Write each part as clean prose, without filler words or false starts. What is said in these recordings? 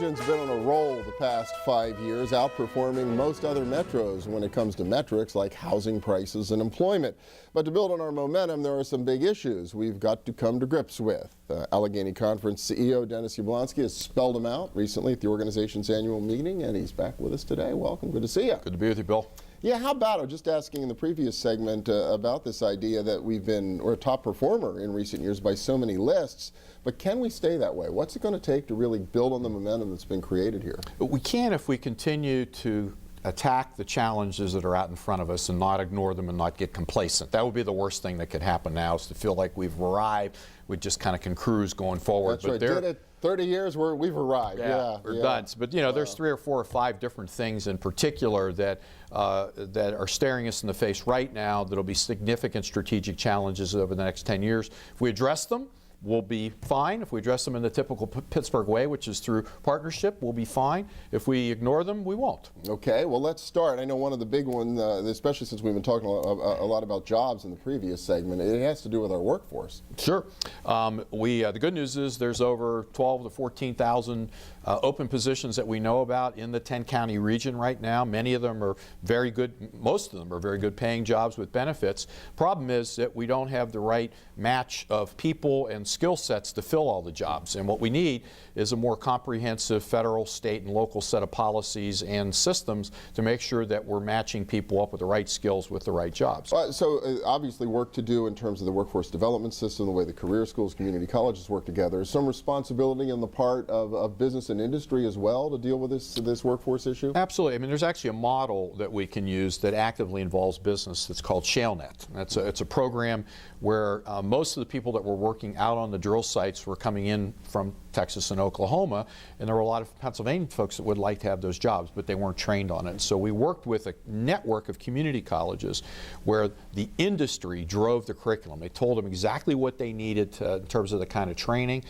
region's been on a roll the past 5 years, outperforming most other metros when it comes to metrics like housing prices and employment. But to build on our momentum, there are some big issues we've got to come to grips with. Allegheny Conference CEO Dennis Yablonsky has spelled them out recently at the organization's annual meeting, and he's back with us today. Welcome. Good to see you. Good to be with you, Bill. Yeah, how about, I was just asking in the previous segment about this idea that we're a top performer in recent years by so many lists, but can we stay that way? What's it going to take to really build on the momentum that's been created here? We can if we continue to attack the challenges that are out in front of us and not ignore them and not get complacent. That would be the worst thing that could happen now, is to feel like we've arrived. We just kind of can cruise going forward. That's right. Did it 30 years, we've arrived. Yeah, we're done. But you know, there's 3 or 4 or 5 different things in particular that that are staring us in the face right now that'll be significant strategic challenges over the next 10 years. If we address them, we'll be fine. If we address them in the typical Pittsburgh way, which is through partnership, we'll be fine. If we ignore them, we won't. Okay, well, let's start. I know one of the big ones, especially since we've been talking a lot about jobs in the previous segment, it has to do with our workforce. Sure. The good news is there's over 12,000 to 14,000 open positions that we know about in the 10-county region right now. Many of them are very good, most of them are very good paying jobs with benefits. Problem is that we don't have the right match of people and skill sets to fill all the jobs. And what we need is a more comprehensive federal, state, and local set of policies and systems to make sure that we're matching people up with the right skills with the right jobs. So obviously work to do in terms of the workforce development system, the way the career schools, community colleges work together. Some responsibility on the part of business and industry as well to deal with this workforce issue? Absolutely. I mean, there's actually a model that we can use that actively involves business that's called ShaleNet. It's a program where most of the people that were working out on the drill sites were coming in from Texas and Oklahoma, and there were a lot of Pennsylvania folks that would like to have those jobs, but they weren't trained on it. So we worked with a network of community colleges where the industry drove the curriculum. They told them exactly what they needed in terms of the kind of training.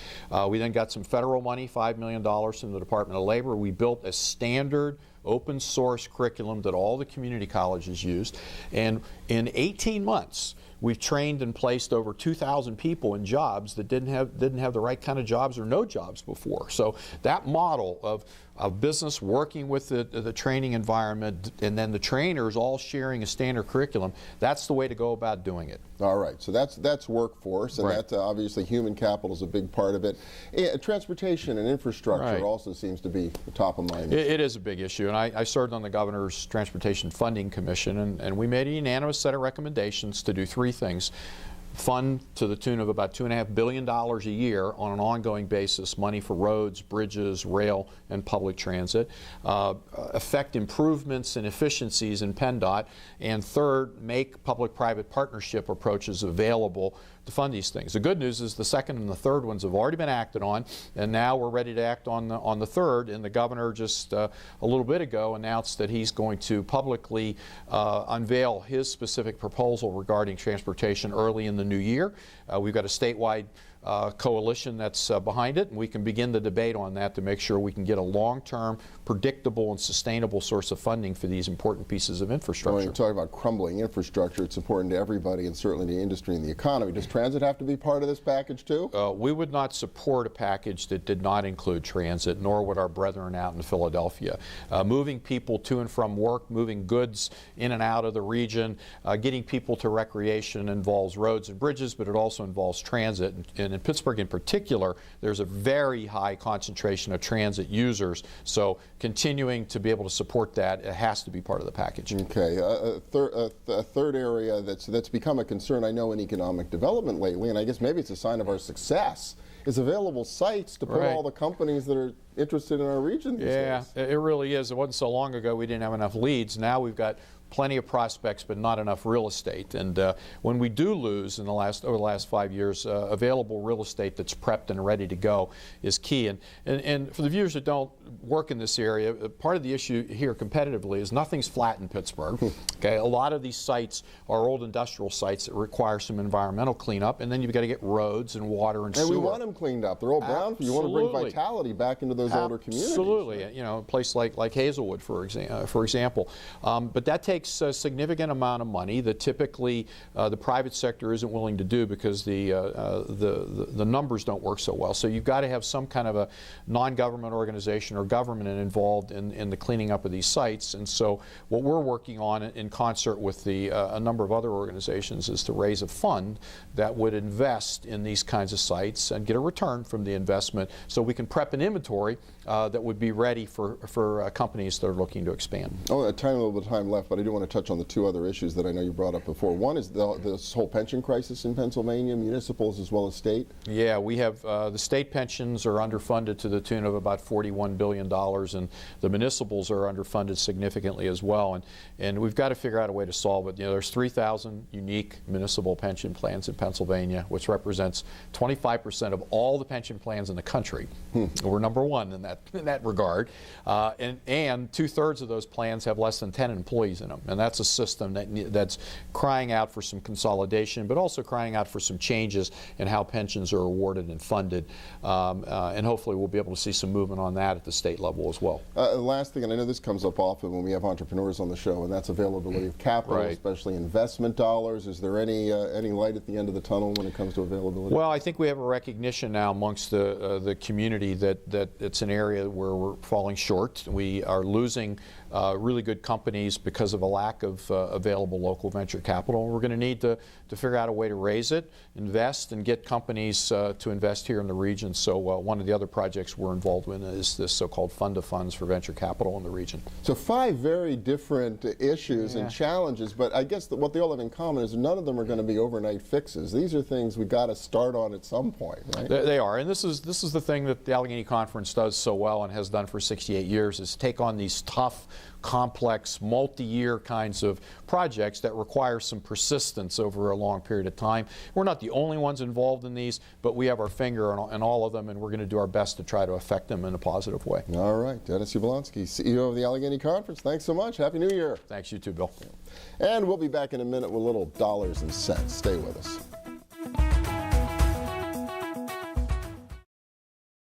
We then got some federal money, $5 million from the Department of Labor. We built a standard open source curriculum that all the community colleges used, and in 18 months we've trained and placed over 2,000 people in jobs that didn't have the right kind of jobs or no jobs before. So that model of business working with the training environment and then the trainers all sharing a standard curriculum, that's the way to go about doing it. All right, so that's workforce, and right. That obviously human capital is a big part of it. Transportation and infrastructure right. also seems to be the top of mind. It is a big issue, and I served on the Governor's Transportation Funding Commission, and we made a unanimous set of recommendations to do 3 things. Fund to the tune of about $2.5 billion a year on an ongoing basis, money for roads, bridges, rail, and public transit. Effect improvements and efficiencies in PennDOT. And third, make public-private partnership approaches available to fund these things. The good news is the second and the third ones have already been acted on, and now we're ready to act on the third. And the governor just a little bit ago announced that he's going to publicly unveil his specific proposal regarding transportation early in the new year. We've got a statewide coalition that's behind it, and we can begin the debate on that to make sure we can get a long-term, predictable, and sustainable source of funding for these important pieces of infrastructure. When you talk about crumbling infrastructure, it's important to everybody, and certainly the industry and the economy. Does transit have to be part of this package too? We would not support a package that did not include transit, nor would our brethren out in Philadelphia. Moving people to and from work, moving goods in and out of the region, getting people to recreation involves roads and bridges, but it also involves transit. And in Pittsburgh in particular, there's a very high concentration of transit users, so continuing to be able to support that, it has to be part of the package. Okay, a third area that's become a concern, I know, in economic development lately, and I guess maybe it's a sign of our success, is available sites to put right. all the companies that are interested in our region these days. Yeah, it really is. It wasn't so long ago we didn't have enough leads. Now we've got plenty of prospects, but not enough real estate. And when we do lose over the last 5 years, available real estate that's prepped and ready to go is key. And for the viewers that don't work in this area, part of the issue here competitively is nothing's flat in Pittsburgh. Okay, a lot of these sites are old industrial sites that require some environmental cleanup, and then you've got to get roads and water and sewer. And we want them cleaned up. They're all brown. You want to bring vitality back into those older communities. Absolutely. Right? You know, a place like Hazelwood, for example. But that takes takes a significant amount of money that typically the private sector isn't willing to do because the numbers don't work so well. So you've got to have some kind of a non-government organization or government involved in the cleaning up of these sites. And so what we're working on in concert with a number of other organizations is to raise a fund that would invest in these kinds of sites and get a return from the investment so we can prep an inventory that would be ready for companies that are looking to expand. Oh, a tiny little bit of time left, but I do want to touch on the two other issues that I know you brought up before. One is this whole pension crisis in Pennsylvania, municipals as well as state. Yeah, we have the state pensions are underfunded to the tune of about $41 billion, and the municipals are underfunded significantly as well. And we've got to figure out a way to solve it. You know, there's 3,000 unique municipal pension plans in Pennsylvania, which represents 25% of all the pension plans in the country. We're number one in that regard, and 2/3 of those plans have less than 10 employees in them, and that's a system that's crying out for some consolidation, but also crying out for some changes in how pensions are awarded and funded, and hopefully we'll be able to see some movement on that at the state level as well. Last thing, and I know this comes up often when we have entrepreneurs on the show, and that's availability of capital, Right. especially investment dollars. Is there any light at the end of the tunnel when it comes to availability? Well, I think we have a recognition now amongst the community that it's an area where we're falling short. We are losing really good companies because of a lack of available local venture capital. We're going to need to figure out a way to raise it, invest, and get companies to invest here in the region. So one of the other projects we're involved in is this so-called fund of funds for venture capital in the region. So 5 very different issues and challenges, but I guess what they all have in common is none of them are going to be overnight fixes. These are things we've got to start on at some point, right? They are, and this is the thing that the Allegheny Conference does so well and has done for 68 years is take on these tough, complex, multi-year kinds of projects that require some persistence over a long period of time. We're not the only ones involved in these, but we have our finger on all of them, and we're going to do our best to try to affect them in a positive way. All right, Dennis Yablonsky, CEO of the Allegheny Conference. Thanks so much. Happy New Year. Thanks, you too, Bill. And we'll be back in a minute with little dollars and cents. Stay with us.